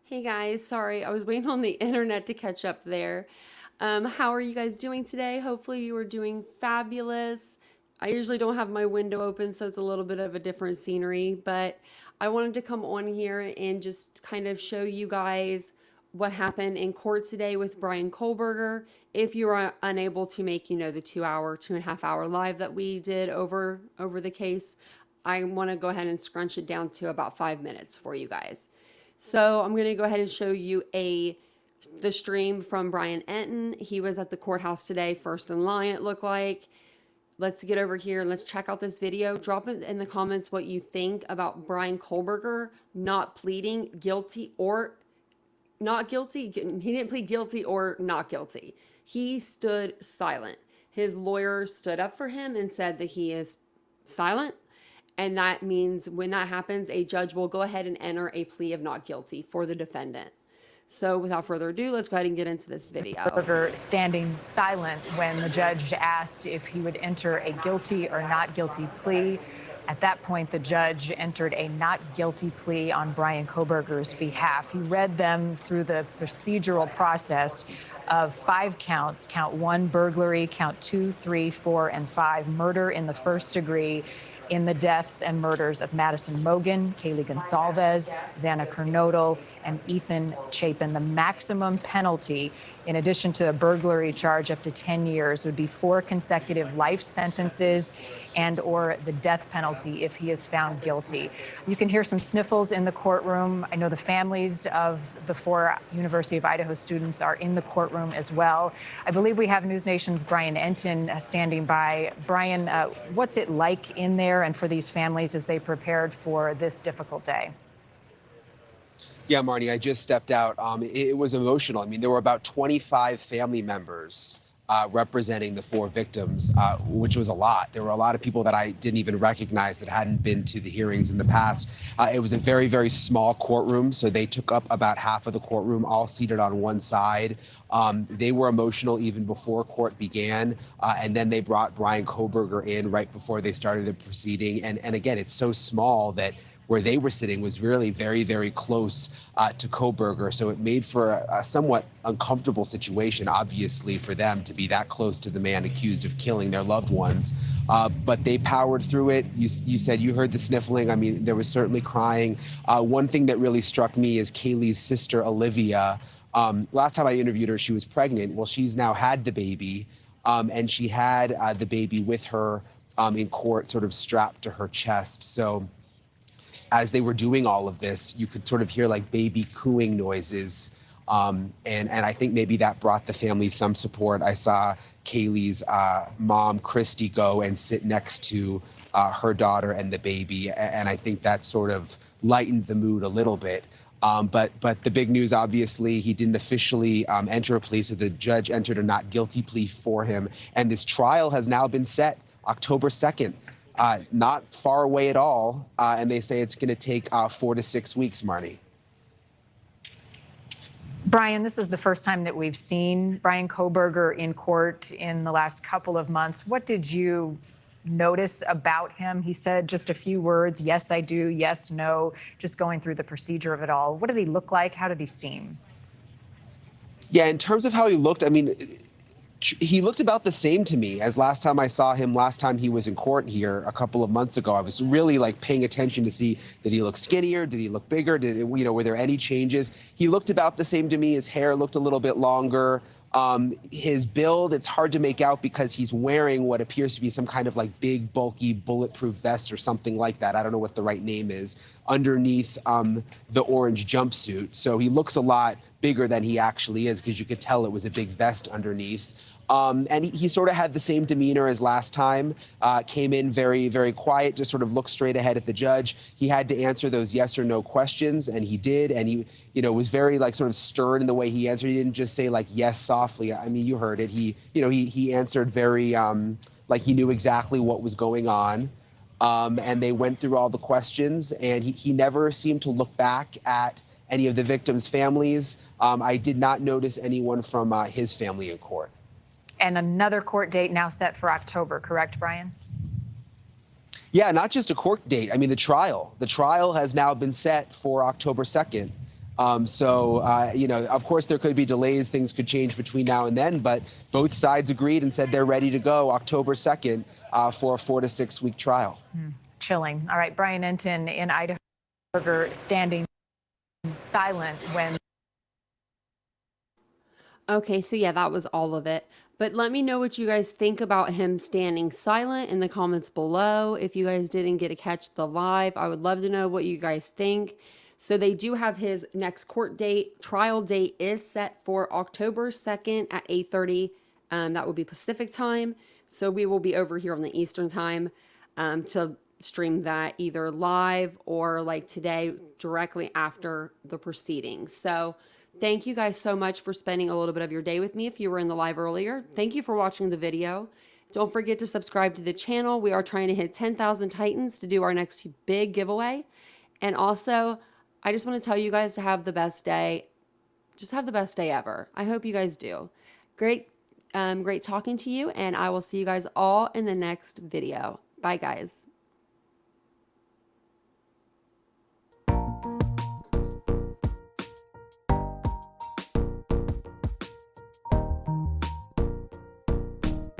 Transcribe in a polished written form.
Hey guys, sorry, I was waiting on the internet to catch up there. How are you guys doing today? Hopefully, you are doing fabulous. I usually don't have my window open, so it's a little bit of a different scenery, but I wanted to come on here and just kind of show you guys what happened in court today with Bryan Kohberger. If you are unable to make, the 2 hour, 2.5 hour live that we did over the case, I want to go ahead and scrunch it down to about 5 minutes for you guys. So I'm going to go ahead and show you the stream from Bryan Enton. He was at the courthouse today, first in line, it looked like. Let's get over here and let's check out this video. Drop it in the comments what you think about Bryan Kohberger not pleading guilty or not guilty. He didn't plead guilty or not guilty. He stood silent. His lawyer stood up for him and said that he is silent. And that means when that happens, a judge will go ahead and enter a plea of not guilty for the defendant. So without further ado, let's go ahead and get into this video. Kohberger standing silent when the judge asked if he would enter a guilty or not guilty plea. At that point, the judge entered a not guilty plea on Bryan Kohberger's behalf. He read them through the procedural process of 5 counts. Count 1, burglary. Count 2, 3, 4, and 5, murder in the first degree in the deaths and murders of Madison Mogen, Kaylee Gonsalves, Xana Kernodle, and Ethan Chapin. The maximum penalty, in addition to a burglary charge up to 10 years, would be 4 consecutive life sentences and or the death penalty if he is found guilty. You can hear some sniffles in the courtroom. I know the families of the 4 University of Idaho students are in the courtroom as well. I believe we have News Nation's Bryan Enton standing by. Bryan, what's it like in there and for these families as they prepared for this difficult day? Yeah, Marnie, I just stepped out. It was emotional. I mean, there were about 25 family members representing the 4 victims, which was a lot. There were a lot of people that I didn't even recognize that hadn't been to the hearings in the past. It was a very, very small courtroom, so they took up about half of the courtroom, all seated on one side. They were emotional even before court began, and then they brought Bryan Kohberger in right before they started the proceeding. And again, it's so small that where they were sitting was really very, very close to Kohberger. So it made for a somewhat uncomfortable situation, obviously, for them to be that close to the man accused of killing their loved ones. But they powered through it. You said you heard the sniffling. I mean, there was certainly crying. One thing that really struck me is Kaylee's sister, Olivia. Last time I interviewed her, she was pregnant. Well, she's now had the baby, and she had the baby with her in court, sort of strapped to her chest. So as they were doing all of this, you could sort of hear like baby cooing noises. And I think maybe that brought the family some support. I saw Kaylee's mom, Christy, go and sit next to her daughter and the baby. And I think that sort of lightened the mood a little bit. But the big news, obviously, he didn't officially enter a plea. So the judge entered a not guilty plea for him. And this trial has now been set October 2nd. Not far away at all, and they say it's going to take 4 to 6 weeks, Marnie. Bryan, this is the first time that we've seen Bryan Kohberger in court in the last couple of months. What did you notice about him? He said just a few words, yes, I do, yes, no, just going through the procedure of it all. What did he look like? How did he seem? Yeah, in terms of how he looked, I mean, he looked about the same to me as last time I saw him, last time he was in court here a couple of months ago. I was really like paying attention to see, did he look skinnier? Did he look bigger? Were there any changes? He looked about the same to me. His hair looked a little bit longer. His build, it's hard to make out because he's wearing what appears to be some kind of like big, bulky, bulletproof vest or something like that. I don't know what the right name is, underneath the orange jumpsuit. So he looks a lot bigger than he actually is because you could tell it was a big vest underneath. And he sort of had the same demeanor as last time, came in very, very quiet, just sort of looked straight ahead at the judge. He had to answer those yes or no questions, and he did. And he, was very like sort of stern in the way he answered. He didn't just say like yes softly. I mean, you heard it. He answered very like he knew exactly what was going on. And they went through all the questions, and he never seemed to look back at any of the victims' families. I did not notice anyone from his family in court. And another court date now set for October, correct, Bryan? Yeah, not just a court date. I mean, the trial. The trial has now been set for October 2nd. Of course, there could be delays. Things could change between now and then, but both sides agreed and said they're ready to go October 2nd for a 4 to 6 week trial. Chilling. All right, Bryan Enton in Idaho, Kohberger standing silent when. Okay, so yeah, that was all of it. But let me know what you guys think about him standing silent in the comments below. If you guys didn't get to catch the live, I would love to know what you guys think. So they do have his next court date. Trial date is set for October 2nd at 8:30. That will be Pacific time. So we will be over here on the Eastern time to stream that either live or like today directly after the proceedings. So thank you guys so much for spending a little bit of your day with me if you were in the live earlier. Thank you for watching the video. Don't forget to subscribe to the channel. We are trying to hit 10,000 Titans to do our next big giveaway. And also, I just want to tell you guys to have the best day. Just have the best day ever. I hope you guys do. Great talking to you, and I will see you guys all in the next video. Bye, guys.